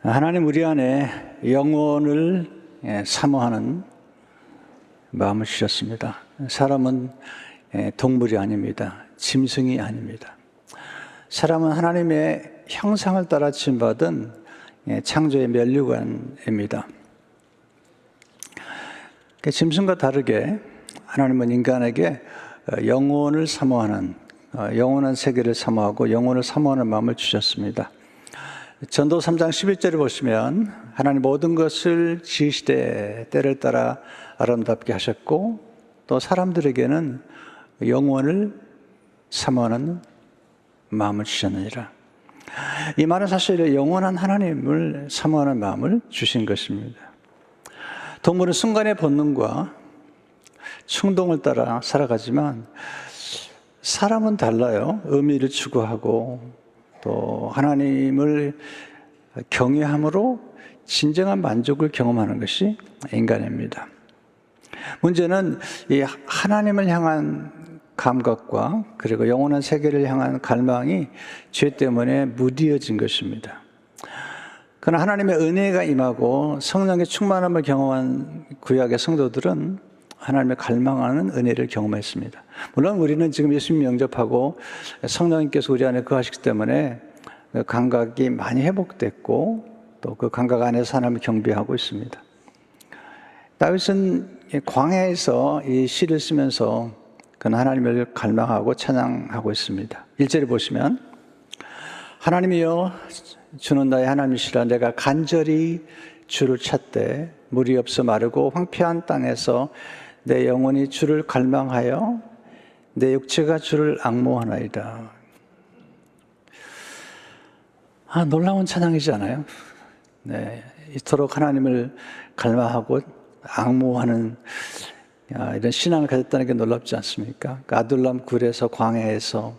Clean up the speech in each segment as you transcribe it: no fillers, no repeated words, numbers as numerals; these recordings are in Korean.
하나님 우리 안에 영혼을 사모하는 마음을 주셨습니다. 사람은 동물이 아닙니다. 짐승이 아닙니다. 사람은 하나님의 형상을 따라 지음받은 창조의 면류관입니다. 짐승과 다르게 하나님은 인간에게 영혼을 사모하는, 영원한 세계를 사모하고 영혼을 사모하는 마음을 주셨습니다. 전도 3장 11절을 보시면 하나님 모든 것을 지으시되 때를 따라 아름답게 하셨고 또 사람들에게는 영혼을 사모하는 마음을 주셨느니라. 이 말은 사실 영원한 하나님을 사모하는 마음을 주신 것입니다. 동물은 순간의 본능과 충동을 따라 살아가지만 사람은 달라요. 의미를 추구하고 또 하나님을 경외함으로 진정한 만족을 경험하는 것이 인간입니다. 문제는 이 하나님을 향한 감각과 그리고 영원한 세계를 향한 갈망이 죄 때문에 무디어진 것입니다. 그러나 하나님의 은혜가 임하고 성령의 충만함을 경험한 구약의 성도들은 하나님의 갈망하는 은혜를 경험했습니다. 물론 우리는 지금 예수님 영접하고 성령님께서 우리 안에 거하시기 때문에 그 감각이 많이 회복됐고 또 그 감각 안에서 하나님을 경배하고 있습니다. 다윗은 광야에서 이 시를 쓰면서 그는 하나님을 갈망하고 찬양하고 있습니다. 1절에 보시면 하나님이여 주는 나의 하나님이시라 내가 간절히 주를 찾되 물이 없어 마르고 황폐한 땅에서 내 영혼이 주를 갈망하여 내 육체가 주를 앙모하나이다. 놀라운 찬양이지 않아요? 네, 이토록 하나님을 갈망하고 앙모하는 이런 신앙을 가졌다는 게 놀랍지 않습니까? 아둘람 굴에서 광야에서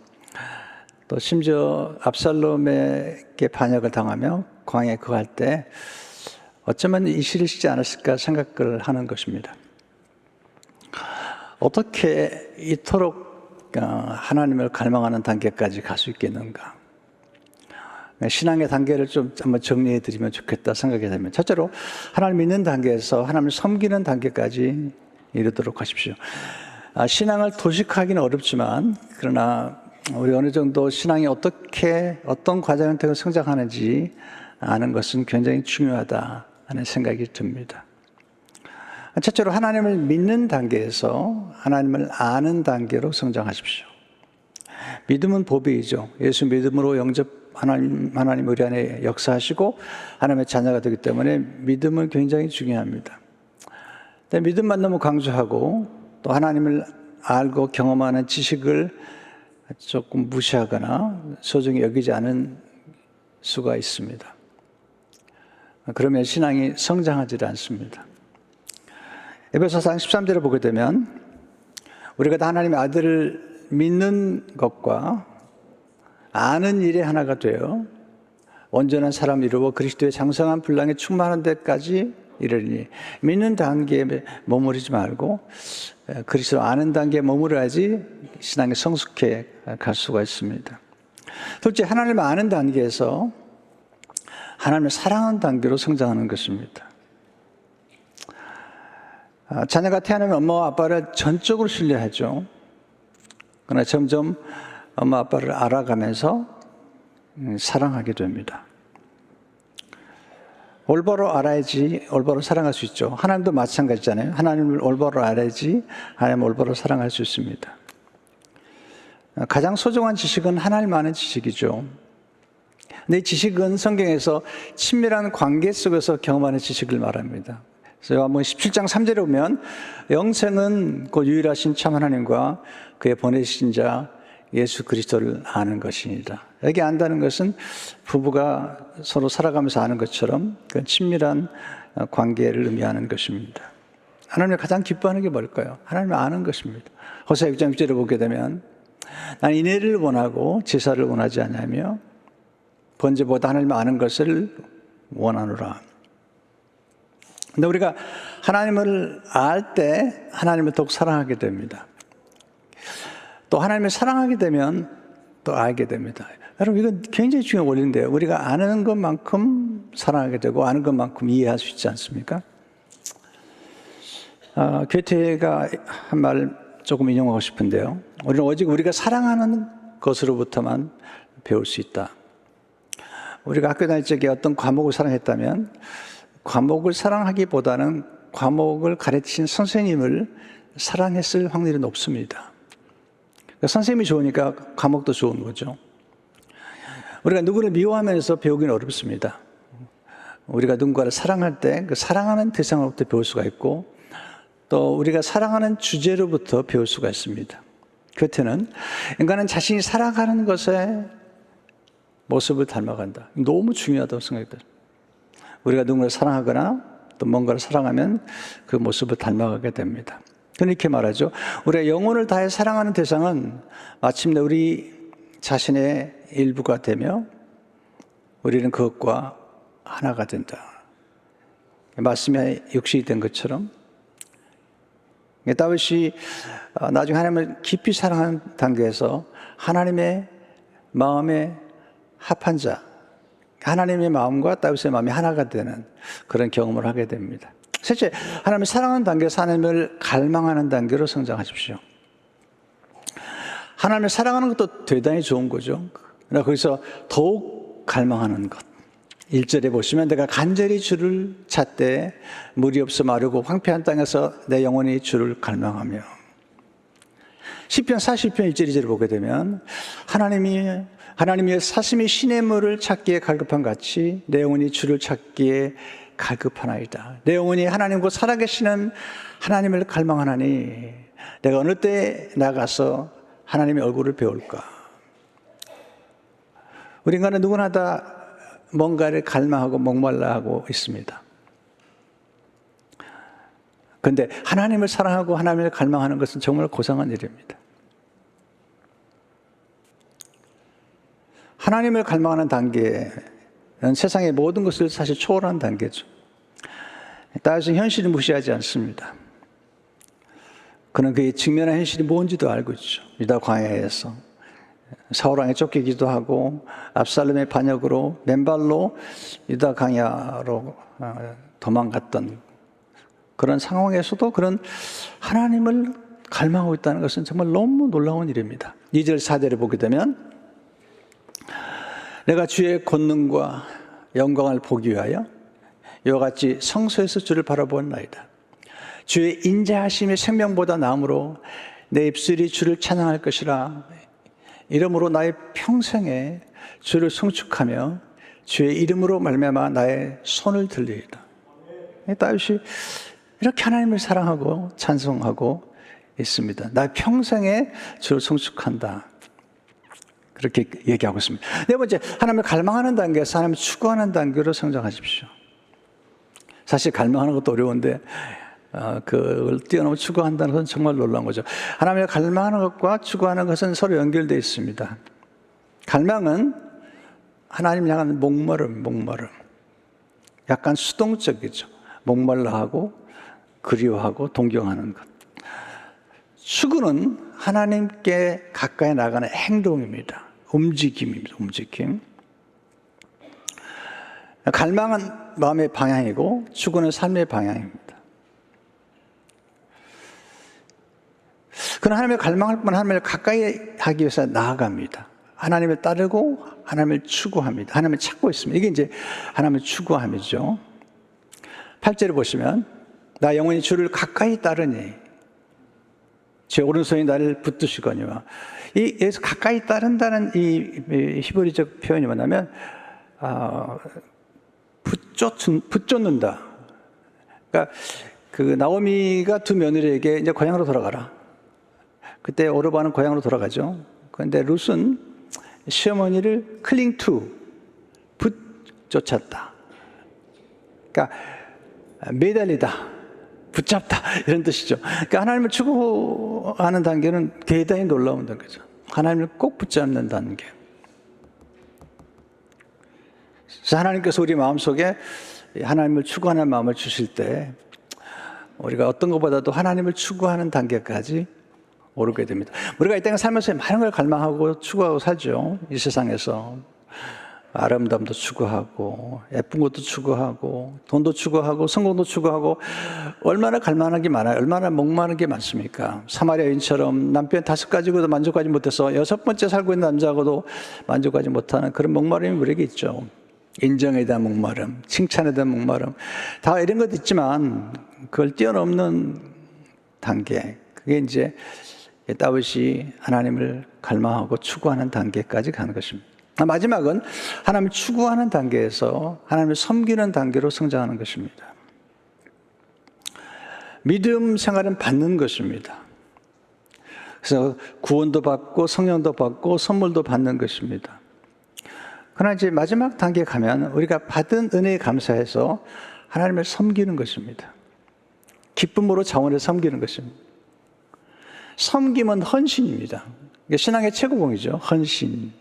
또 심지어 압살롬에게 반역을 당하며 광야에 거할 때 어쩌면 이 시를 쓰지 않았을까 생각을 하는 것입니다. 어떻게 이토록 하나님을 갈망하는 단계까지 갈 수 있겠는가? 신앙의 단계를 좀 한번 정리해 드리면 좋겠다 생각이 되면 첫째로 하나님 믿는 단계에서 하나님을 섬기는 단계까지 이르도록 하십시오. 신앙을 도식하기는 어렵지만 그러나 우리 어느 정도 신앙이 어떤 과정을 통해 성장하는지 아는 것은 굉장히 중요하다 하는 생각이 듭니다. 첫째로 하나님을 믿는 단계에서 하나님을 아는 단계로 성장하십시오. 믿음은 보배이죠. 예수 믿음으로 하나님 우리 안에 역사하시고 하나님의 자녀가 되기 때문에 믿음은 굉장히 중요합니다. 근데 믿음만 너무 강조하고 또 하나님을 알고 경험하는 지식을 조금 무시하거나 소중히 여기지 않은 수가 있습니다. 그러면 신앙이 성장하지 않습니다. 에베소서 13절을 보게 되면 우리가 다 하나님의 아들을 믿는 것과 아는 일에 하나가 되어 온전한 사람을 이루어 그리스도의 장성한 분량에 충만한 데까지 이르리니 믿는 단계에 머무르지 말고 그리스도 아는 단계에 머무러야지 신앙이 성숙해 갈 수가 있습니다. 둘째, 하나님을 아는 단계에서 하나님을 사랑하는 단계로 성장하는 것입니다. 자녀가 태어나면 엄마와 아빠를 전적으로 신뢰하죠. 그러나 점점 엄마 아빠를 알아가면서 사랑하게 됩니다. 올바로 알아야지 올바로 사랑할 수 있죠. 하나님도 마찬가지잖아요. 하나님을 올바로 알아야지 하나님을 올바로 사랑할 수 있습니다. 가장 소중한 지식은 하나님 아는 지식이죠. 근데 이 지식은 성경에서 친밀한 관계 속에서 경험하는 지식을 말합니다. 그래서 요한복음 17장 3절에 보면 영생은 곧 유일하신 참 하나님과 그의 보내신 자 예수 그리스도를 아는 것이니라. 여기 안다는 것은 부부가 서로 살아가면서 아는 것처럼 그 친밀한 관계를 의미하는 것입니다. 하나님이 가장 기뻐하는 게 뭘까요? 하나님을 아는 것입니다. 호세아 6장 6절을 보게 되면 나는 인애를 원하고 제사를 원하지 않으며 번제보다 하나님을 아는 것을 원하노라. 근데 우리가 하나님을 알 때 하나님을 더욱 사랑하게 됩니다. 또 하나님을 사랑하게 되면 또 알게 됩니다. 여러분, 이건 굉장히 중요한 원리인데요. 우리가 아는 것만큼 사랑하게 되고 아는 것만큼 이해할 수 있지 않습니까? 괴테가 한 말 조금 인용하고 싶은데요. 우리는 오직 우리가 사랑하는 것으로부터만 배울 수 있다. 우리가 학교 다닐 적에 어떤 과목을 사랑했다면 과목을 사랑하기보다는 과목을 가르친 선생님을 사랑했을 확률이 높습니다. 그러니까 선생님이 좋으니까 과목도 좋은 거죠. 우리가 누구를 미워하면서 배우기는 어렵습니다. 우리가 누군가를 사랑할 때 그 사랑하는 대상으로부터 배울 수가 있고 또 우리가 사랑하는 주제로부터 배울 수가 있습니다. 괴테는 인간은 자신이 살아가는 것의 모습을 닮아간다. 너무 중요하다고 생각합니다. 우리가 누군가를 사랑하거나 또 뭔가를 사랑하면 그 모습을 닮아가게 됩니다. 이렇게 말하죠. 우리가 영혼을 다해 사랑하는 대상은 마침내 우리 자신의 일부가 되며 우리는 그것과 하나가 된다. 말씀이 육신이 된 것처럼 다윗이 나중에 하나님을 깊이 사랑하는 단계에서 하나님의 마음에 합한 자, 하나님의 마음과 다윗의 마음이 하나가 되는 그런 경험을 하게 됩니다. 셋째, 하나님을 사랑하는 단계에서 하나님을 갈망하는 단계로 성장하십시오. 하나님을 사랑하는 것도 대단히 좋은 거죠. 그러나 거기서 더욱 갈망하는 것. 1절에 보시면 내가 간절히 주를 찾되 물이 없어 마르고 황폐한 땅에서 내 영혼이 주를 갈망하며 시편 40편 1절 2절을 보게 되면 하나님의 사슴이 시냇물을 찾기에 갈급한 같이 내 영혼이 주를 찾기에 갈급하나이다. 내 영혼이 하나님과 살아계시는 하나님을 갈망하나니 내가 어느 때 나가서 하나님의 얼굴을 배울까. 우리 인간은 누구나 다 뭔가를 갈망하고 목말라 하고 있습니다. 그런데 하나님을 사랑하고 하나님을 갈망하는 것은 정말 고상한 일입니다. 하나님을 갈망하는 단계는 세상의 모든 것을 사실 초월한 단계죠. 다윗은 현실을 무시하지 않습니다. 그는 그의 직면한 현실이 뭔지도 알고 있죠. 유다 광야에서 사울왕에 쫓기기도 하고 압살롬의 반역으로 맨발로 유다 광야로 도망갔던 그런 상황에서도 그런 하나님을 갈망하고 있다는 것은 정말 너무 놀라운 일입니다. 2절 4절을 보게 되면 내가 주의 권능과 영광을 보기 위하여 이와 같이 성소에서 주를 바라보았나이다. 주의 인자하심이 생명보다 나음으로 내 입술이 주를 찬양할 것이라. 이름으로 나의 평생에 주를 송축하며 주의 이름으로 말미암아 나의 손을 들리이다. 다윗이 이렇게 하나님을 사랑하고 찬송하고 있습니다. 나의 평생에 주를 송축한다. 그렇게 얘기하고 있습니다. 네 번째, 하나님을 갈망하는 단계에서 하나님을 추구하는 단계로 성장하십시오. 사실 갈망하는 것도 어려운데 그걸 뛰어넘어 추구한다는 것은 정말 놀라운 거죠. 하나님을 갈망하는 것과 추구하는 것은 서로 연결되어 있습니다. 갈망은 하나님 향한 목마름. 약간 수동적이죠. 목말라하고 그리워하고 동경하는 것. 추구는 하나님께 가까이 나가는 행동입니다. 움직임. 갈망은 마음의 방향이고 추구는 삶의 방향입니다. 그러나 하나님을 갈망할 뿐 하나님을 가까이 하기 위해서 나아갑니다. 하나님을 따르고 하나님을 추구합니다. 하나님을 찾고 있습니다. 이게 이제 하나님을 추구함이죠. 8절을 보시면 나 영원히 주를 가까이 따르니 제 오른손이 나를 붙드시거니와 여기서 가까이 따른다는 이 히브리적 표현이 뭐냐면 붙쫓는다. 그러니까 그 나오미가 두 며느리에게 이제 고향으로 돌아가라. 그때 오르바는 고향으로 돌아가죠. 그런데 룻은 시어머니를 클링 투 붙쫓았다. 그러니까 매달리다, 붙잡다 이런 뜻이죠. 그러니까 하나님을 추구하는 단계는 대단히 놀라운 단계죠. 하나님을 꼭 붙잡는 단계. 그래서 하나님께서 우리 마음속에 하나님을 추구하는 마음을 주실 때 우리가 어떤 것보다도 하나님을 추구하는 단계까지 오르게 됩니다. 우리가 이 땅에 살면서 많은 걸 갈망하고 추구하고 살죠. 이 세상에서 아름다움도 추구하고 예쁜 것도 추구하고 돈도 추구하고 성공도 추구하고 얼마나 갈망하는 게 많아요. 얼마나 목마른 게 많습니까? 사마리아 여인처럼 남편 5가지고도 만족하지 못해서 6번째 살고 있는 남자하고도 만족하지 못하는 그런 목마름이 우리에게 있죠. 인정에 대한 목마름, 칭찬에 대한 목마름, 다 이런 것도 있지만 그걸 뛰어넘는 단계, 그게 이제 다윗이 하나님을 갈망하고 추구하는 단계까지 가는 것입니다. 마지막은 하나님을 추구하는 단계에서 하나님을 섬기는 단계로 성장하는 것입니다. 믿음 생활은 받는 것입니다. 그래서 구원도 받고 성령도 받고 선물도 받는 것입니다. 그러나 이제 마지막 단계에 가면 우리가 받은 은혜에 감사해서 하나님을 섬기는 것입니다. 기쁨으로 자원을 섬기는 것입니다. 섬김은 헌신입니다. 이게 신앙의 최고봉이죠. 헌신,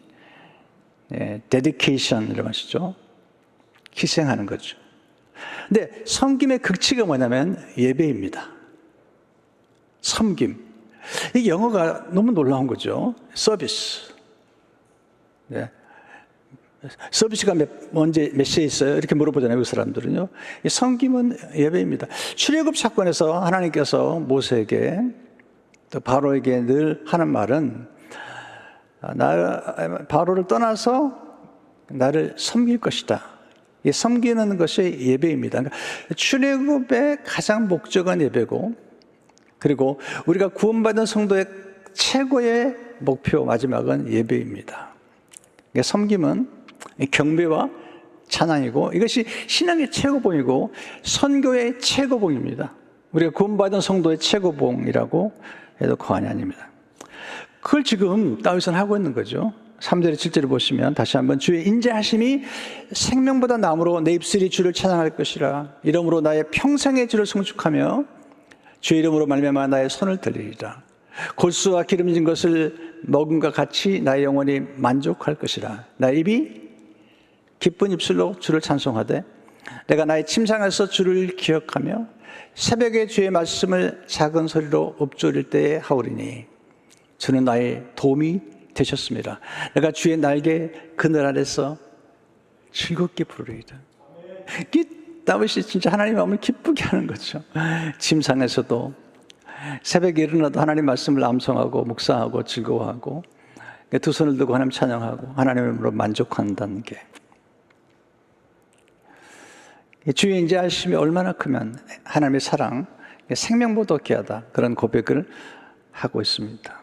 dedication이라고 하시죠. 희생하는 거죠. 근데 섬김의 극치가 뭐냐면 예배입니다. 섬김. 이 영어가 너무 놀라운 거죠. 서비스. 네. 서비스가 언제 몇 시에 있어요? 이렇게 물어보잖아요, 그 사람들은요. 이 섬김은 예배입니다. 출애굽 사건에서 하나님께서 모세에게 또 바로에게 늘 하는 말은 바로를 떠나서 나를 섬길 것이다. 이 섬기는 것이 예배입니다. 그러니까 출애굽의 가장 목적은 예배고, 그리고 우리가 구원받은 성도의 최고의 목표 마지막은 예배입니다. 그러니까 섬김은 경배와 찬양이고, 이것이 신앙의 최고봉이고 선교의 최고봉입니다. 우리가 구원받은 성도의 최고봉이라고 해도 과언이 아닙니다. 그걸 지금 다윗은 하고 있는 거죠. 3절에 7절을 보시면 다시 한번 주의 인자하심이 생명보다 나음으로 내 입술이 주를 찬양할 것이라. 이러므로 나의 평생의 주를 송축하며 주의 이름으로 말미암아 나의 손을 들리리라. 골수와 기름진 것을 먹음과 같이 나의 영혼이 만족할 것이라. 나의 입이 기쁜 입술로 주를 찬송하되 내가 나의 침상에서 주를 기억하며 새벽에 주의 말씀을 작은 소리로 읊조릴 때에 하오리니 주는 나의 도움이 되셨습니다. 내가 주의 날개 그늘 아래서 즐겁게 부르리라. 다윗이 진짜 하나님의 마음을 기쁘게 하는 거죠. 침상에서도 새벽에 일어나도 하나님 말씀을 암송하고 묵상하고 즐거워하고 두 손을 들고 하나님 찬양하고 하나님으로 만족한다는 게, 주의 인자하심이 얼마나 크면 하나님의 사랑, 생명보다 귀하다, 그런 고백을 하고 있습니다.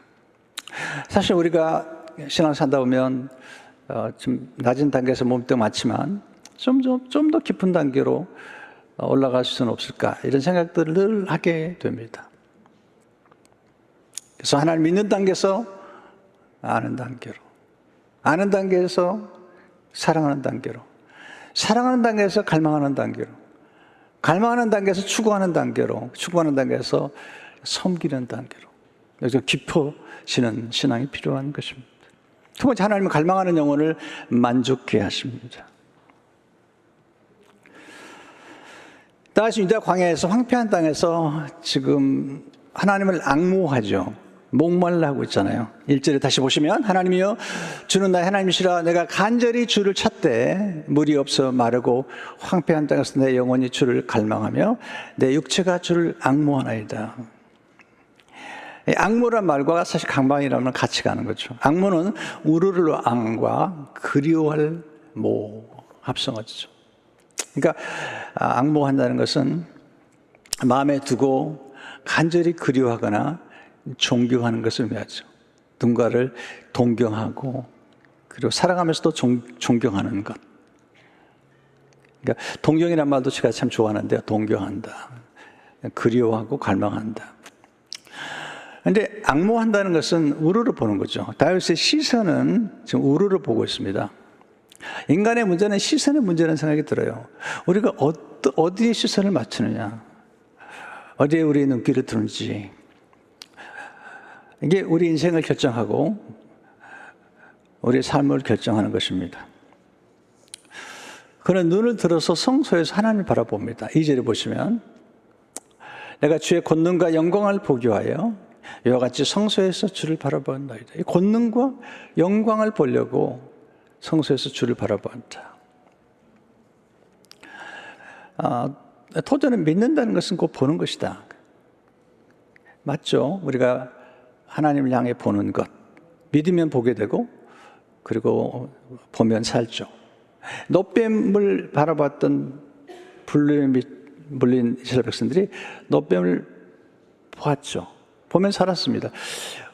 사실 우리가 신앙 살다 보면 좀 낮은 단계에서 몸도 많지만 좀 더 깊은 단계로 올라갈 수는 없을까, 이런 생각들을 늘 하게 됩니다. 그래서 하나님 믿는 단계에서 아는 단계로, 아는 단계에서 사랑하는 단계로, 사랑하는 단계에서 갈망하는 단계로, 갈망하는 단계에서 추구하는 단계로, 추구하는 단계에서 섬기는 단계로, 여기서 깊어지는 신앙이 필요한 것입니다. 두 번째, 하나님은 갈망하는 영혼을 만족케 하십니다. 다윗이 유다 광야에서 황폐한 땅에서 지금 하나님을 앙모하죠. 목말라 하고 있잖아요. 1절에 다시 보시면 하나님이여 주는 나의 하나님이시라. 내가 간절히 주를 찾되 물이 없어 마르고 황폐한 땅에서 내 영혼이 주를 갈망하며 내 육체가 주를 앙모하나이다. 앙모란 말과 사실 강방이라는 같이 가는 거죠. 앙모는 우르르 앙과 그리워할 모 합성어죠. 그러니까 앙모한다는 것은 마음에 두고 간절히 그리워하거나 존경하는 것을 의미하죠. 누군가를 동경하고 그리고 사랑하면서도 존경하는 것. 그러니까 동경이란 말도 제가 참 좋아하는데요. 동경한다, 그리워하고 갈망한다. 그런데 앙모한다는 것은 우르르 보는 거죠. 다윗의 시선은 지금 우르르 보고 있습니다. 인간의 문제는 시선의 문제라는 생각이 들어요. 우리가 어디에 시선을 맞추느냐, 어디에 우리의 눈길을 두는지, 이게 우리 인생을 결정하고 우리의 삶을 결정하는 것입니다. 그는 눈을 들어서 성소에서 하나님을 바라봅니다. 2절에 보시면 내가 주의 권능과 영광을 보기 위하여 이와 같이 성소에서 주를 바라본다이다. 이 권능과 영광을 보려고 성소에서 주를 바라보았다. 토저는 믿는다는 것은 곧 보는 것이다. 맞죠? 우리가 하나님을 향해 보는 것. 믿으면 보게 되고, 그리고 보면 살죠. 놋뱀을 바라봤던 불륜에 물린 이스라엘 백성들이 놋뱀을 보았죠. 보면 살았습니다.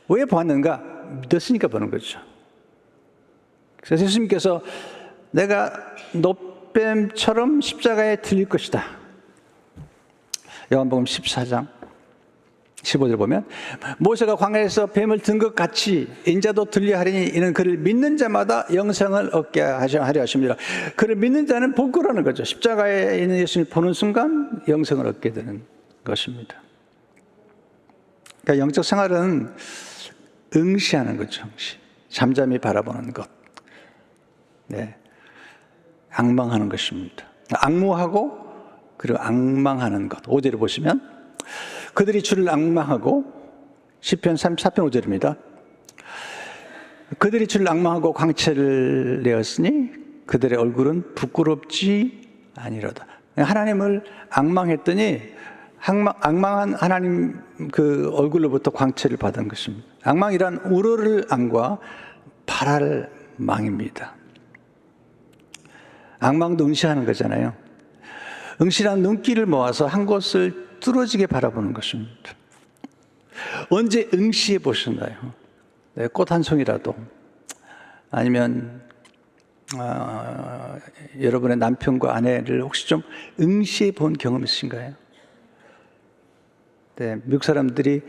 왜 보았는가? 믿었으니까 보는 거죠. 그래서 예수님께서 내가 놋뱀처럼 십자가에 들릴 것이다. 요한복음 14장 15절 보면 모세가 광야에서 뱀을 든 것 같이 인자도 들려 하리니 이는 그를 믿는 자마다 영생을 얻게 하려 하십니다. 그를 믿는 자는 볼 거라는 거죠. 십자가에 있는 예수님을 보는 순간 영생을 얻게 되는 것입니다. 그러니까 영적 생활은 응시하는 거죠. 응시. 잠잠히 바라보는 것. 네. 앙망하는 것입니다. 앙무하고 그리고 앙망하는 것. 5절을 보시면 그들이 주를 앙망하고 시편 34편 5절입니다. 그들이 주를 앙망하고 광채를 내었으니 그들의 얼굴은 부끄럽지 아니로다. 하나님을 앙망했더니 앙망한 하나님 그 얼굴로부터 광채를 받은 것입니다. 앙망이란 우러를 앙과 바랄 망입니다. 앙망도 응시하는 거잖아요. 응시란 눈길을 모아서 한 곳을 뚫어지게 바라보는 것입니다. 언제 응시해 보셨나요? 네, 꽃 한 송이라도 아니면 여러분의 남편과 아내를 혹시 좀 응시해 본 경험 있으신가요? 네, 미국 사람들이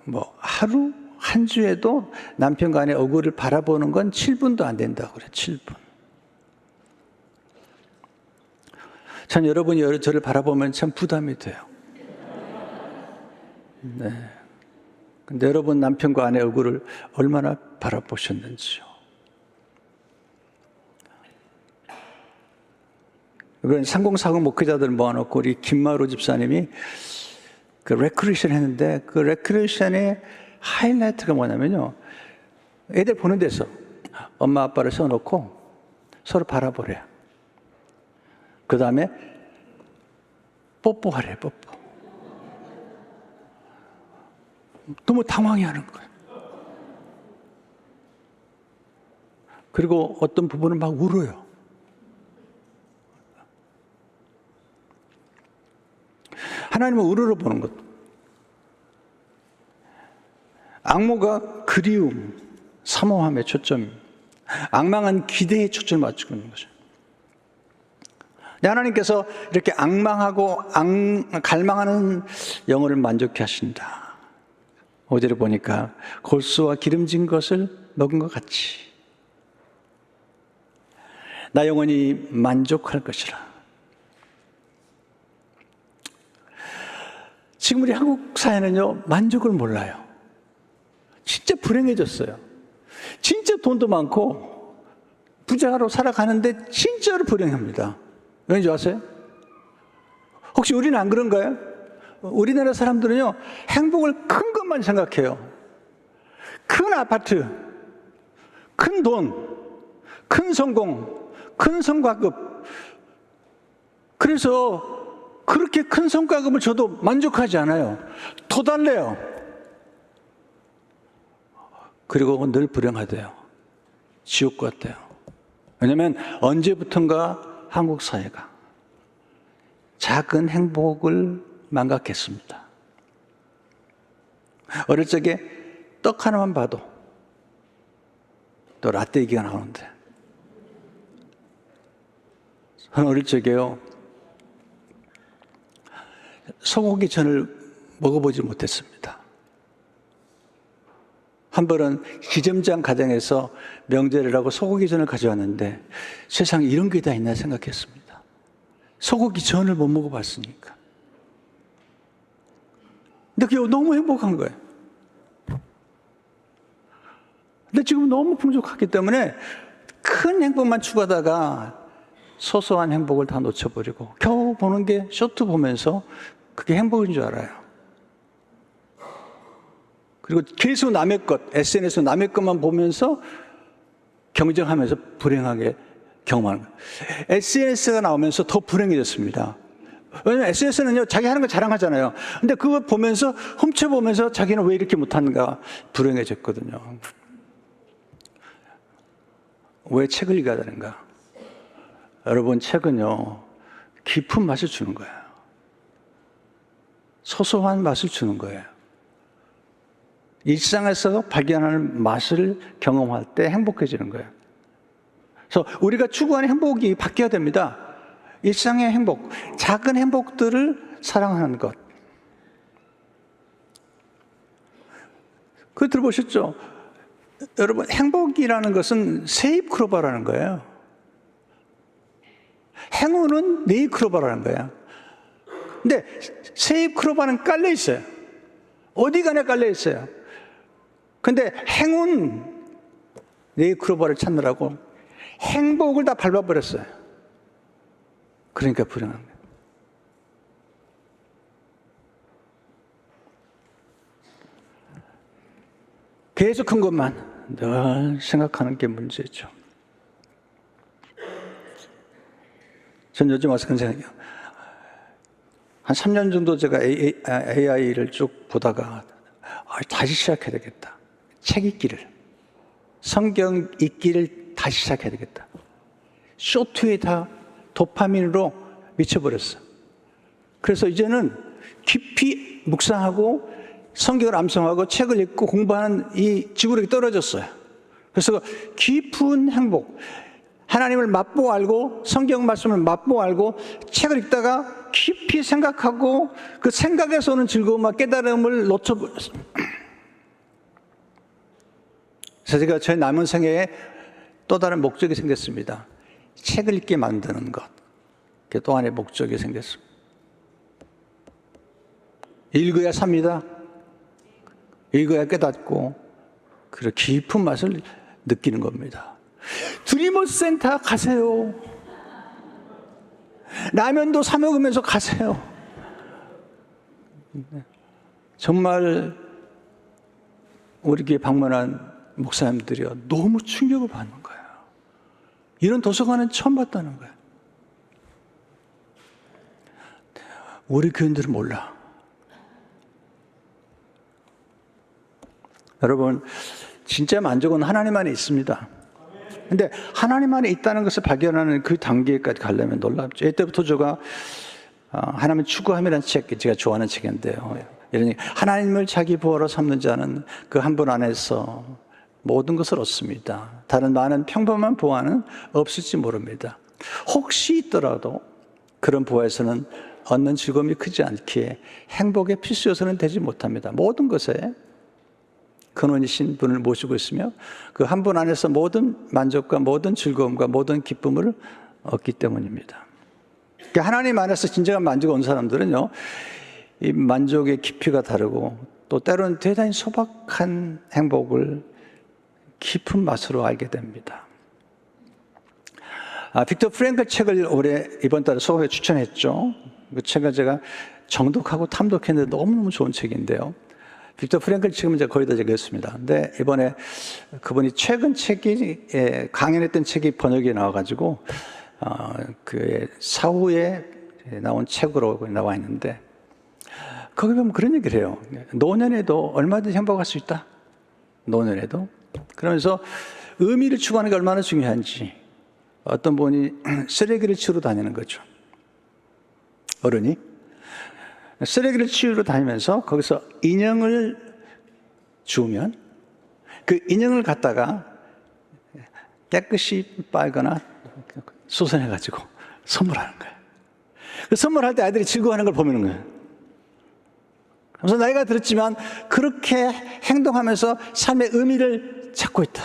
뭐 하루 한 주에도 남편과 아내 얼굴을 바라보는 건 7분도 안 된다고 그래요. 7분. 전 여러분이 저를 바라보면 참 부담이 돼요. 네. 근데 여러분 남편과 아내 얼굴을 얼마나 바라보셨는지요. 그런 상공사국 목회자들 모아놓고 우리 김마루 집사님이 그 레크레이션 했는데 그 레크레이션의 하이라이트가 뭐냐면요. 애들 보는 데서 엄마 아빠를 써놓고 서로 바라보래요. 그 다음에 뽀뽀하래, 뽀뽀. 너무 당황해 하는 거예요. 그리고 어떤 부분은 막 울어요. 하나님은 우러러 보는 것. 앙모가 그리움, 사모함에 초점입니다. 앙망한 기대에 초점을 맞추고 있는 거죠. 하나님께서 이렇게 앙망하고 갈망하는 영혼을 만족해 하신다. 5절에 보니까 골수와 기름진 것을 먹은 것 같이 나 영혼이 만족할 것이라. 지금 우리 한국 사회는요, 만족을 몰라요. 진짜 불행해졌어요. 진짜 돈도 많고 부자로 살아가는데 진짜로 불행합니다. 왠지 아세요? 혹시 우리는 안 그런가요? 우리나라 사람들은요, 행복을 큰 것만 생각해요. 큰 아파트, 큰 돈, 큰 성공, 큰 성과급. 그래서 그렇게 큰 성과급을 줘도 만족하지 않아요. 더 달래요. 그리고 늘 불행하대요. 지옥 같대요. 왜냐하면 언제부턴가 한국 사회가 작은 행복을 망각했습니다. 어릴 적에 떡 하나만 봐도 또 라떼 얘기가 나오는데 저는 어릴 적에요, 소고기 전을 먹어보지 못했습니다. 한 번은 기점장 가정에서 명절을 하고 소고기 전을 가져왔는데 세상에 이런 게 다 있나 생각했습니다. 소고기 전을 못 먹어봤으니까. 근데 그게 너무 행복한 거예요. 근데 지금 너무 풍족하기 때문에 큰 행복만 추구하다가 소소한 행복을 다 놓쳐버리고 겨우 보는 게 쇼트 보면서 그게 행복인 줄 알아요. 그리고 계속 남의 것, SNS로 남의 것만 보면서 경쟁하면서 불행하게 경험하는 거예요. SNS가 나오면서 더 불행해졌습니다. 왜냐하면 SNS는요, 자기 하는 거 자랑하잖아요. 근데 그거 보면서, 훔쳐보면서 자기는 왜 이렇게 못하는가 불행해졌거든요. 왜 책을 읽어야 되는가? 여러분, 책은요, 깊은 맛을 주는 거예요. 소소한 맛을 주는 거예요. 일상에서 발견하는 맛을 경험할 때 행복해지는 거예요. 그래서 우리가 추구하는 행복이 바뀌어야 됩니다. 일상의 행복, 작은 행복들을 사랑하는 것. 그거 들어보셨죠? 여러분, 행복이라는 것은 세입크로바라는 거예요. 행운은 네잎크로바라는 거예요. 근데 세잎크로바는 깔려 있어요. 어디가나 깔려 있어요. 근데 행운 네잎크로바를 찾느라고 행복을 다 밟아버렸어요. 그러니까 불행한 거예요. 계속 큰 것만 늘 생각하는 게 문제죠. 전 요즘 와서 그런 생각이에요. 한 3년 정도 제가 AI를 쭉 보다가 다시 시작해야 되겠다. 책 읽기를, 성경 읽기를 다시 시작해야 되겠다. 쇼트에 다 도파민으로 미쳐버렸어. 그래서 이제는 깊이 묵상하고 성경을 암송하고 책을 읽고 공부하는 이 지구력이 떨어졌어요. 그래서 깊은 행복, 하나님을 맛보고 알고 성경 말씀을 맛보고 알고 책을 읽다가 깊이 생각하고 그 생각에서 오는 즐거움과 깨달음을 놓쳐버렸어요. 그래서 제가 저희 남은 생애에 또 다른 목적이 생겼습니다. 책을 읽게 만드는 것. 그게 또 하나의 목적이 생겼습니다. 읽어야 삽니다. 읽어야 깨닫고 그 깊은 맛을 느끼는 겁니다. 드리머스 센터 가세요. 라면도 사 먹으면서 가세요. 정말 우리 교회 방문한 목사님들이요, 너무 충격을 받는 거예요. 이런 도서관은 처음 봤다는 거예요. 우리 교인들은 몰라. 여러분, 진짜 만족은 하나님 안에 있습니다. 근데 하나님 안에 있다는 것을 발견하는 그 단계까지 가려면 놀랍죠. 이때부터 제가 하나님을 추구함이라는 책, 제가 좋아하는 책인데요. 이러니 하나님을 자기 부하로 삼는 자는 그 한 분 안에서 모든 것을 얻습니다. 다른 많은 평범한 부하는 없을지 모릅니다. 혹시 있더라도 그런 부하에서는 얻는 즐거움이 크지 않기에 행복의 필수 요소는 되지 못합니다. 모든 것에 근원이신 분을 모시고 있으며 그 한 분 안에서 모든 만족과 모든 즐거움과 모든 기쁨을 얻기 때문입니다. 그러니까 하나님 안에서 진정한 만족을 얻는 사람들은요, 이 만족의 깊이가 다르고 또 때로는 대단히 소박한 행복을 깊은 맛으로 알게 됩니다. 빅터 프랭클 책을 올해 이번 달에 소개에 추천했죠. 그 책을 제가 정독하고 탐독했는데 너무너무 좋은 책인데요. 빅터 프랭클 지금 이제 거의 다 읽었습니다. 근데 이번에 그분이 최근 책이 강연했던 책이 번역이 나와가지고 그 사후에 나온 책으로 나와 있는데 거기 보면 그런 얘기를 해요. 노년에도 얼마든지 행복할 수 있다. 노년에도. 그러면서 의미를 추구하는 게 얼마나 중요한지. 어떤 분이 쓰레기를 치우러 다니는 거죠. 어른이. 쓰레기를 치우러 다니면서 거기서 인형을 주우면 그 인형을 갖다가 깨끗이 빨거나 수선해가지고 선물하는 거예요. 그 선물할 때 아이들이 즐거워하는 걸 보는 거예요. 그래서 나이가 들었지만 그렇게 행동하면서 삶의 의미를 찾고 있다.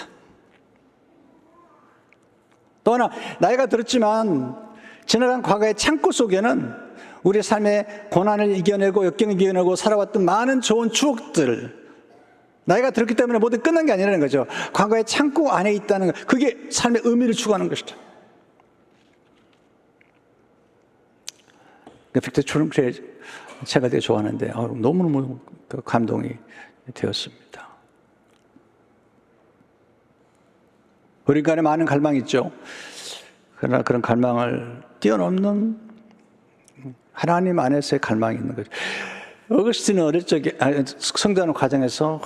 또 하나, 나이가 들었지만 지나간 과거의 창고 속에는 우리 삶의 고난을 이겨내고 역경을 이겨내고 살아왔던 많은 좋은 추억들, 나이가 들었기 때문에 모두 끝난 게 아니라는 거죠. 과거의 창고 안에 있다는 것, 그게 삶의 의미를 추구하는 것이다. 빅터 프랭클의 제가 되게 좋아하는데 너무너무 감동이 되었습니다. 우리 간에 많은 갈망이 있죠. 그러나 그런 갈망을 뛰어넘는 하나님 안에서의 갈망이 있는 거죠. 어거스틴은 어릴 적에 성장하는 과정에서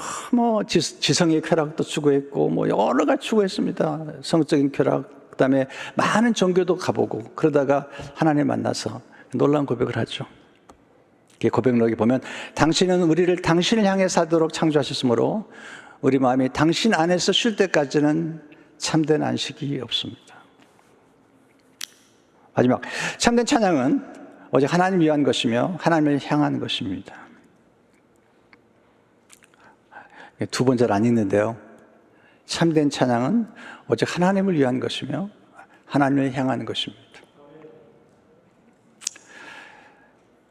지성의 쾌락도 추구했고 여러 가지 추구했습니다. 성적인 쾌락, 그다음에 많은 종교도 가보고 그러다가 하나님 만나서 놀라운 고백을 하죠. 고백록에 보면 당신은 우리를 당신을 향해 살도록 창조하셨으므로 우리 마음이 당신 안에서 쉴 때까지는 참된 안식이 없습니다. 마지막, 참된 찬양은 오직 하나님을 위한 것이며 하나님을 향한 것입니다. 두 번 잘 안 읽는데요. 참된 찬양은 오직 하나님을 위한 것이며 하나님을 향하는 것입니다.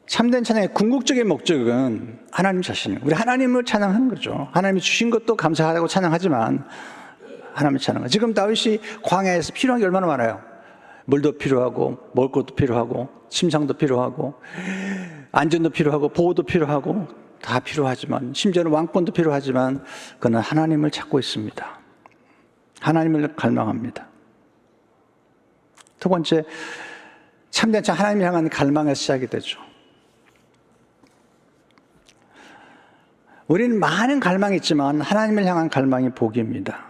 참된 찬양의 궁극적인 목적은 하나님 자신, 우리 하나님을 찬양하는 거죠. 하나님이 주신 것도 감사하고 찬양하지만 하나님을 찬양하는 거죠. 지금 다윗이 광야에서 필요한 게 얼마나 많아요. 물도 필요하고 먹을 것도 필요하고 침상도 필요하고 안전도 필요하고 보호도 필요하고 다 필요하지만 심지어는 왕권도 필요하지만 그는 하나님을 찾고 있습니다. 하나님을 갈망합니다. 두 번째, 참된 찬양, 하나님을 향한 갈망에서 시작이 되죠. 우리는 많은 갈망이 있지만 하나님을 향한 갈망이 복입니다.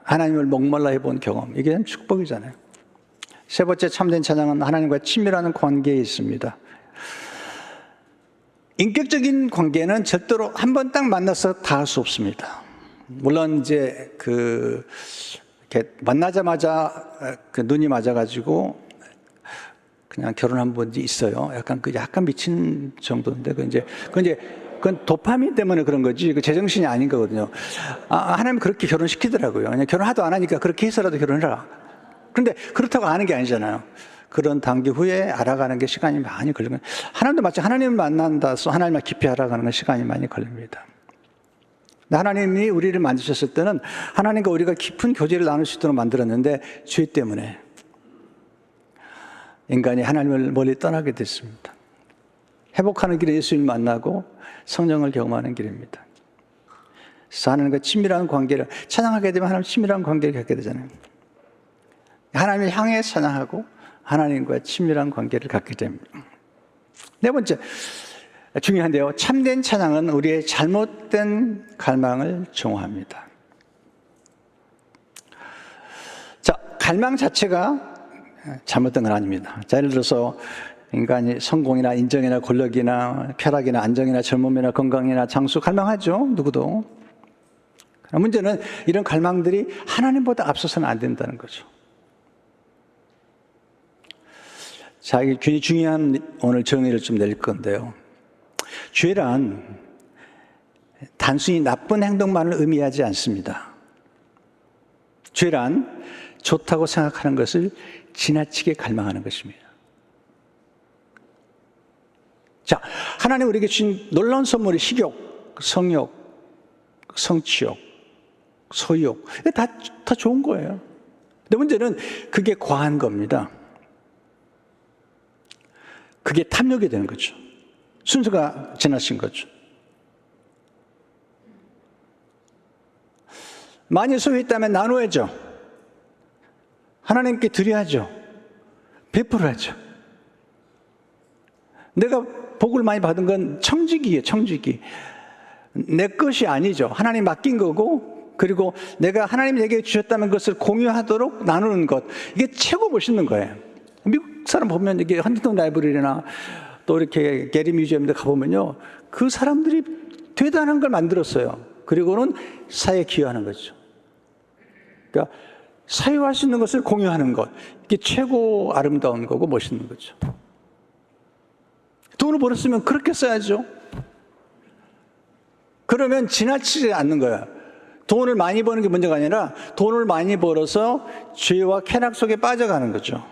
하나님을 목말라 해본 경험, 이게 참 축복이잖아요. 세 번째, 참된 찬양은 하나님과 친밀한 관계에 있습니다. 인격적인 관계는 절대로 한 번 딱 만나서 다 할 수 없습니다. 물론 이제 이렇게 만나자마자 눈이 맞아가지고 그냥 결혼한 분이 있어요. 약간 미친 정도인데 그건 도파민 때문에 그런 거지 그 제정신이 아닌 거거든요. 하나님 그렇게 결혼시키더라고요. 그냥 결혼하도 안 하니까 그렇게 해서라도 결혼해라. 그런데 그렇다고 아는 게 아니잖아요. 그런 단계 후에 알아가는 게 시간이 많이 걸리는 거예요. 하나님도 마치 하나님을 만난다 해서 하나님을 깊이 알아가는 건 시간이 많이 걸립니다. 하나님이 우리를 만드셨을 때는 하나님과 우리가 깊은 교제를 나눌 수 있도록 만들었는데 죄 때문에 인간이 하나님을 멀리 떠나게 됐습니다. 회복하는 길에 예수님을 만나고 성령을 경험하는 길입니다. 그래서 하나님과 친밀한 관계를 찬양하게 되면 하나님 친밀한 관계를 갖게 되잖아요. 하나님을 향해 찬양하고 하나님과 친밀한 관계를 갖게 됩니다. 네 번째, 중요한데요. 참된 찬양은 우리의 잘못된 갈망을 정화합니다. 자, 갈망 자체가 잘못된 건 아닙니다. 자, 예를 들어서 인간이 성공이나 인정이나 권력이나 쾌락이나 안정이나 젊음이나 건강이나 장수 갈망하죠. 누구도. 문제는 이런 갈망들이 하나님보다 앞서서는 안 된다는 거죠. 자, 이게 굉장히 중요한 오늘 정의를 좀 낼 건데요. 죄란 단순히 나쁜 행동만을 의미하지 않습니다. 죄란 좋다고 생각하는 것을 지나치게 갈망하는 것입니다. 자, 하나님 우리에게 주신 놀라운 선물이 식욕, 성욕, 성취욕, 소유욕, 이게 다 좋은 거예요. 근데 문제는 그게 과한 겁니다. 그게 탐욕이 되는 거죠. 순서가 지나친 거죠. 만일 소유했다면 나눠야죠. 하나님께 드려야죠. 베풀어야죠. 내가 복을 많이 받은 건 청지기예요, 청지기. 내 것이 아니죠. 하나님 맡긴 거고, 그리고 내가 하나님 내게 주셨다면 그것을 공유하도록 나누는 것. 이게 최고 멋있는 거예요. 미국 사람 보면 이게 헌팅턴 라이브러리나 또 이렇게 게리 뮤지엄에 가보면요. 그 사람들이 대단한 걸 만들었어요. 그리고는 사회에 기여하는 거죠. 그러니까 사유할 수 있는 것을 공유하는 것. 이게 최고 아름다운 거고 멋있는 거죠. 돈을 벌었으면 그렇게 써야죠. 그러면 지나치지 않는 거예요. 돈을 많이 버는 게 문제가 아니라 돈을 많이 벌어서 죄와 쾌락 속에 빠져가는 거죠.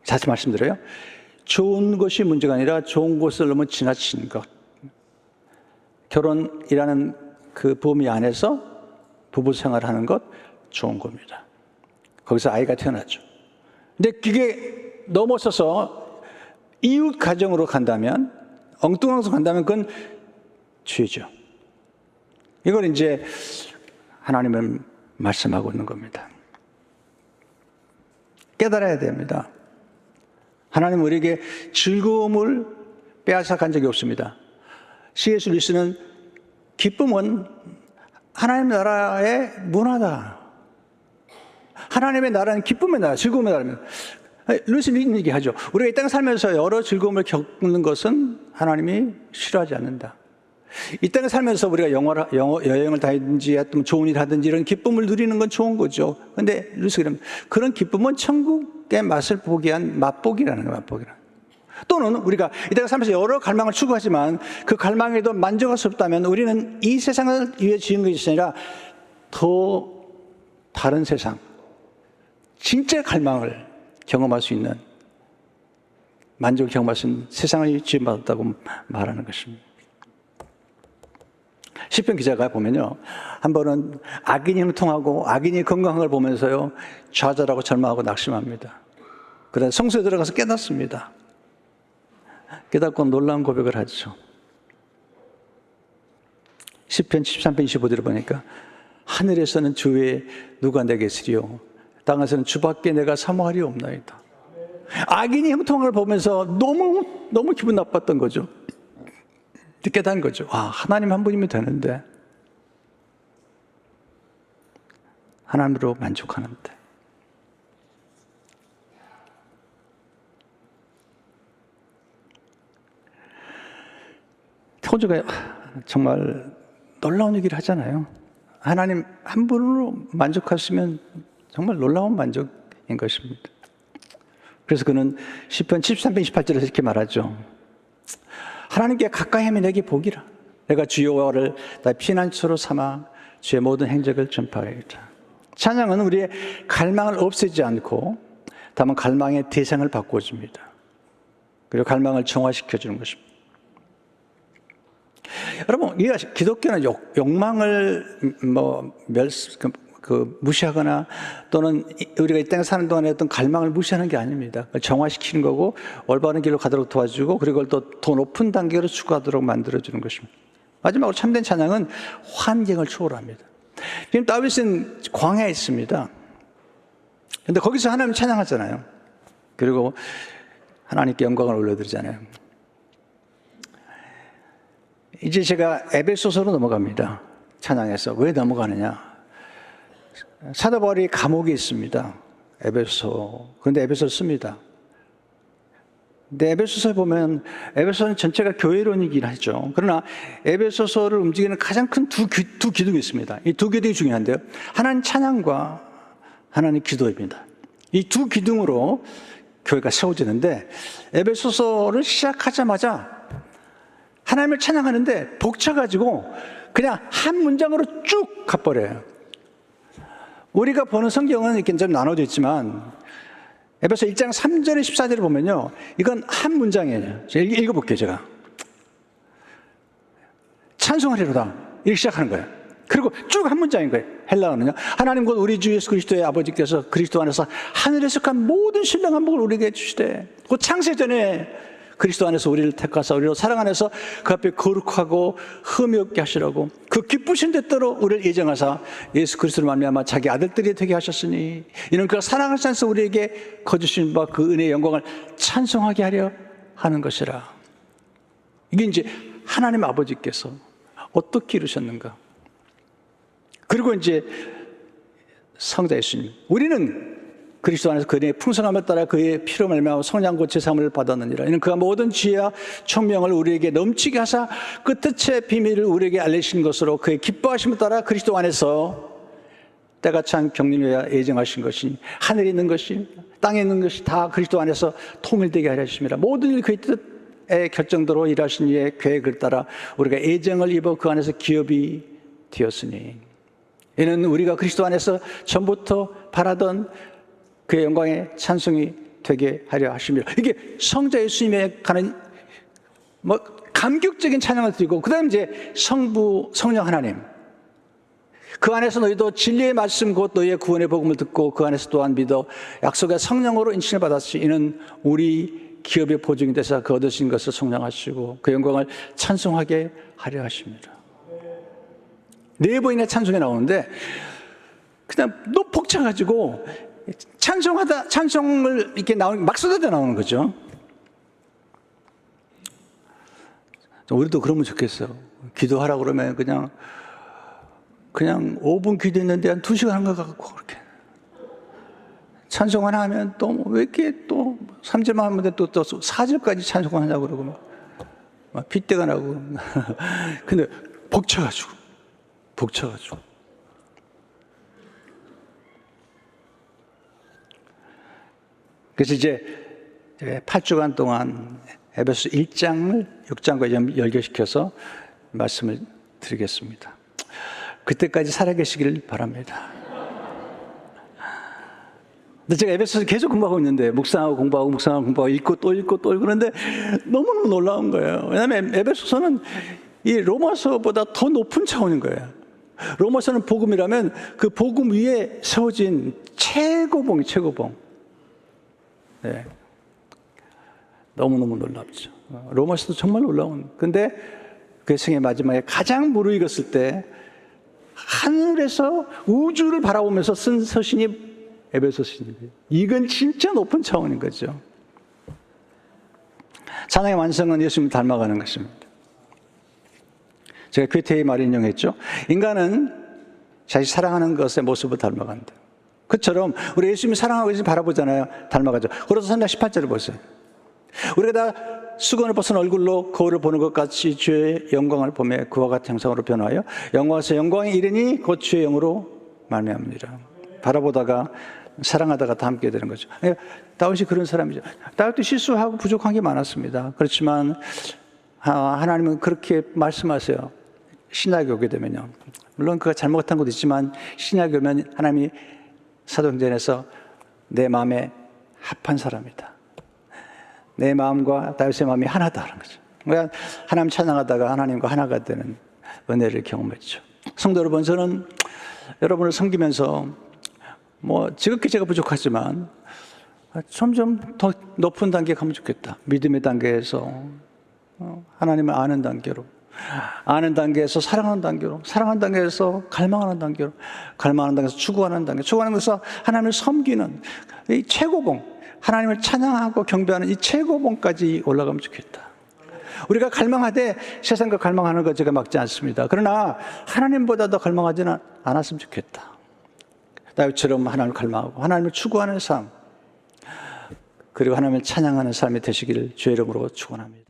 다시 말씀드려요. 좋은 것이 문제가 아니라 좋은 것을 너무 지나친 것. 결혼이라는 그 범위 안에서 부부 생활하는 것 좋은 겁니다. 거기서 아이가 태어나죠. 근데 그게 넘어서서 이웃 가정으로 간다면, 엉뚱한 곳으로 간다면 그건 죄죠. 이걸 이제 하나님은 말씀하고 있는 겁니다. 깨달아야 됩니다. 하나님은 우리에게 즐거움을 빼앗아 간 적이 없습니다. C.S. 루이스는 기쁨은 하나님 나라의 문화다. 하나님의 나라는 기쁨의 나라, 즐거움의 나라입니다. 루이스는 이런 얘기하죠. 우리가 이 땅에 살면서 여러 즐거움을 겪는 것은 하나님이 싫어하지 않는다. 이 땅에 살면서 우리가 여행을 다니든지 좋은 일 하든지 이런 기쁨을 누리는 건 좋은 거죠. 그런데 루이스가 그런 기쁨은 천국의 맛을 보기 위한 맛보기라는 거예요. 맛보기라는. 또는 우리가 이 땅에 살면서 여러 갈망을 추구하지만 그 갈망에도 만족할 수 없다면 우리는 이 세상을 위해 지은 것이 아니라 더 다른 세상, 진짜 갈망을 경험할 수 있는, 만족을 경험할 수 있는 세상을 지음받았다고 말하는 것입니다. 시편 기자가 보면요, 한 번은 악인이 형통하고 악인이 건강한 걸 보면서요 좌절하고 절망하고 낙심합니다. 그래서 성소에 들어가서 깨닫습니다. 깨닫고 놀라운 고백을 하죠. 시편 73편 25절을 보니까 하늘에서는 주 외에 누가 내게 있으리요 땅에서는 주밖에 내가 사모하리 없나이다. 악인이 형통한 걸 보면서 너무 기분 나빴던 거죠. 깨닫는 거죠. 하나님 한 분이면 되는데, 하나님으로 만족하는데. 호주가 정말 놀라운 얘기를 하잖아요. 하나님 한 분으로 만족하시면 정말 놀라운 만족인 것입니다. 그래서 그는 시편 73편 28절에서 이렇게 말하죠. 하나님께 가까이 하면 내게 복이라. 내가 주 여호와를 나의 피난처로 삼아 주의 모든 행적을 전파하리라. 찬양은 우리의 갈망을 없애지 않고 다만 갈망의 대상을 바꿔줍니다. 그리고 갈망을 정화시켜주는 것입니다. 여러분, 기독교는 욕망을 무시하거나 또는 우리가 이 땅에 사는 동안에 어떤 갈망을 무시하는 게 아닙니다. 정화시키는 거고 올바른 길로 가도록 도와주고 그리고 또 더 높은 단계로 추구하도록 만들어주는 것입니다. 마지막으로 참된 찬양은 환경을 초월합니다. 지금 다윗은 광야에 있습니다. 그런데 거기서 하나님 찬양하잖아요. 그리고 하나님께 영광을 올려드리잖아요. 이제 제가 에베소서로 넘어갑니다. 찬양에서. 왜 넘어가느냐? 사도 바울이 감옥에 있습니다. 에베소. 그런데 에베소를 씁니다. 근데 에베소서에 보면 에베소는 전체가 교회론이긴 하죠. 그러나 에베소서를 움직이는 가장 큰 두 기둥이 있습니다. 이 두 기둥이 중요한데요. 하나는 찬양과 하나는 기도입니다. 이 두 기둥으로 교회가 세워지는데 에베소서를 시작하자마자 하나님을 찬양하는데 벅차가지고 그냥 한 문장으로 쭉 가버려요. 우리가 보는 성경은 이렇게 좀 나눠져 있지만 에베소 1장 3절에 14절을 보면요, 이건 한 문장이에요. 제가 읽어볼게요. 제가 찬송하리로다 이렇게 시작하는 거예요. 그리고 쭉 한 문장인 거예요. 헬라어는요, 하나님 곧 우리 주 예수 그리스도의 아버지께서 그리스도 안에서 하늘에 속한 모든 신령한 복을 우리에게 주시되 곧 창세전에 그리스도 안에서 우리를 택하사 우리로 사랑 안에서 그 앞에 거룩하고 흠이 없게 하시라고 그 기쁘신 뜻대로 우리를 예정하사 예수 그리스도를 말미암아 자기 아들들이 되게 하셨으니 이는 그가 사랑하시 안에서 우리에게 거주신 바 그 은혜의 영광을 찬송하게 하려 하는 것이라. 이게 이제 하나님 아버지께서 어떻게 이루셨는가. 그리고 이제 성자 예수님, 우리는 그리스도 안에서 그의 풍성함에 따라 그의 피로 말미암아 성량과 제사함을 받았느니라. 이는 그가 모든 지혜와 총명을 우리에게 넘치게 하사 그 뜻의 비밀을 우리에게 알리신 것으로 그의 기뻐하심에 따라 그리스도 안에서 때가 찬 경륜에 예정하신 것이 하늘에 있는 것이 땅에 있는 것이 다 그리스도 안에서 통일되게 하려 하심이라. 모든 일 그의 뜻의 결정대로 일하신 이의 계획을 따라 우리가 예정을 입어 그 안에서 기업이 되었으니 이는 우리가 그리스도 안에서 전부터 바라던 그의 영광의 찬송이 되게 하려 하십니다. 이게 성자 예수님에 관한 감격적인 찬양을 드리고, 그 다음 이제 성부, 성령 하나님. 그 안에서 너희도 진리의 말씀 곧 너희의 구원의 복음을 듣고 그 안에서 또한 믿어 약속의 성령으로 인칭을 받았으니 이는 우리 기업의 보증이 되사 그 얻으신 것을 성령하시고 그 영광을 찬송하게 하려 하십니다. 네 번이나 찬송이 나오는데 그냥 너무 벅차가지고 찬송을 이렇게 막 쏟아져 나오는 거죠. 우리도 그러면 좋겠어요. 기도하라 그러면 그냥 5분 기도했는데 한 2시간 한 것 같고, 그렇게. 찬송 하나 하면 또 왜 이렇게 또 3절만 하면 또 4절까지 찬송 하냐고 그러고 막 핏대가 나고. 근데 벅차가지고. 그래서 이제 8주간 동안 에베소 1장을 6장과 연결시켜서 말씀을 드리겠습니다. 그때까지 살아계시기를 바랍니다. 근데 제가 에베소서 계속 공부하고 있는데 묵상하고 공부하고 읽고 또 읽고 그런데 너무너무 놀라운 거예요. 왜냐하면 에베소서는 이 로마서보다 더 높은 차원인 거예요. 로마서는 복음이라면 그 복음 위에 세워진 최고봉이 최고봉. 네. 너무너무 놀랍죠. 로마서도 정말 놀라운. 근데 그 생의 마지막에 가장 무르익었을 때 하늘에서 우주를 바라보면서 쓴 서신이 에베소 서신이에요. 이건 진짜 높은 차원인 거죠. 찬양의 완성은 예수님을 닮아가는 것입니다. 제가 괴테의 말을 인용했죠. 인간은 자기 사랑하는 것의 모습을 닮아간다. 그처럼 우리 예수님이 사랑하고 계신 바라보잖아요. 닮아가죠. 그래서 3장 18절을 보세요. 우리가 다 수건을 벗은 얼굴로 거울을 보는 것 같이 주의 영광을 보며 그와 같은 형상으로 변하여 영광에서 영광에 이르니 곧 주의 영으로 말미암으리라. 바라보다가 사랑하다가 다 함께 되는 거죠. 다윗이 그런 사람이죠. 다윗도 실수하고 부족한 게 많았습니다. 그렇지만 하나님은 그렇게 말씀하세요. 신약에 오게 되면요. 물론 그가 잘못한 것도 있지만 신약에 오면 하나님이 사도행전에서 내 마음에 합한 사람이다. 내 마음과 다윗의 마음이 하나다라는 거죠. 그러니까 하나님 찬양하다가 하나님과 하나가 되는 은혜를 경험했죠. 성도 여러분, 저는 여러분을 섬기면서 지극히 제가 부족하지만 점점 더 높은 단계에 가면 좋겠다. 믿음의 단계에서 하나님을 아는 단계로, 아는 단계에서 사랑하는 단계로, 사랑하는 단계에서 갈망하는 단계로, 갈망하는 단계에서 추구하는 단계, 추구하는 것에서 하나님을 섬기는 이 최고봉, 하나님을 찬양하고 경배하는 이 최고봉까지 올라가면 좋겠다. 우리가 갈망하되 세상과 갈망하는 것 제가 막지 않습니다. 그러나 하나님보다 더 갈망하지는 않았으면 좋겠다. 다윗처럼 하나님을 갈망하고 하나님을 추구하는 삶, 그리고 하나님을 찬양하는 삶이 되시기를 주의 이름으로 축원합니다.